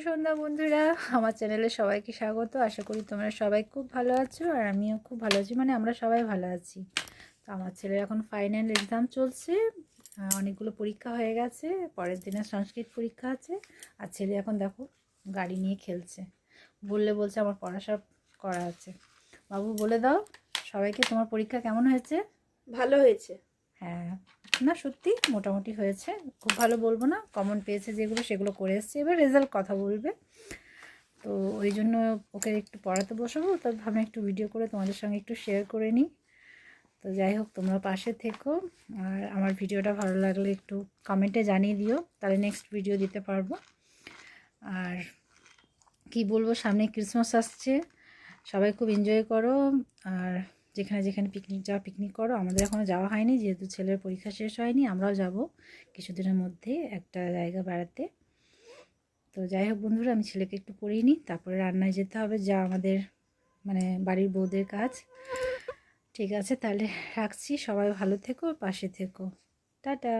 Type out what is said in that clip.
সন্ধ্যা বন্ধুরা, আমার চ্যানেলে সবাইকে স্বাগত। আশা করি তোমরা সবাই খুব ভালো আছো আর আমিও খুব ভালো আছি, মানে আমরা সবাই ভালো আছি। তো আমার ছেলের এখন ফাইনাল এক্সাম চলছে, অনেকগুলো পরীক্ষা হয়ে গেছে, পরের দিনে সংস্কৃত পরীক্ষা আছে। আর ছেলে এখন দেখো গাড়ি নিয়ে খেলছে, বলছে আমার পড়া সব করা আছে। বাবু বলে দাও সবাইকে তোমার পরীক্ষা কেমন হয়েছে। ভালো হয়েছে। হ্যাঁ, না সত্যি মোটামুটি হয়েছে, খুব ভালো বলবো না, কমন পেয়েছে যেগুলো সেগুলো করে এসছে, এবার রেজাল্ট কথা বলবে। তো ওই জন্য ওকে একটু পড়াতে বসাবো, তো ভাবলাম একটু ভিডিও করে তোমাদের সঙ্গে একটু শেয়ার করে নিই। তো যাই হোক, তোমরা পাশে থেকো, আর আমার ভিডিওটা ভালো লাগলে একটু কমেন্টে জানিয়ে দিও, তাহলে নেক্সট ভিডিও দিতে পারবো। আর কি বলবো, সামনে ক্রিসমাস আসছে, সবাই খুব এনজয় করো। আর যেখানে যেখানে পিকনিক যাওয়া পিকনিক করো, আমাদের এখনও যাওয়া হয়নি, যেহেতু ছেলের পরীক্ষা শেষ হয়নি। আমরাও যাব কিছুদিনের মধ্যে একটা জায়গা বেড়াতে। তো যাই হোক বন্ধুরা, আমি ছেলেকে একটু পড়িয়ে নিই, তারপরে রান্নায় যেতে হবে, যা আমাদের মানে বাড়ির বউদের কাজ। ঠিক আছে, তাহলে রাখছি, সবাই ভালো থেকো, পাশে থেকো, টাটা।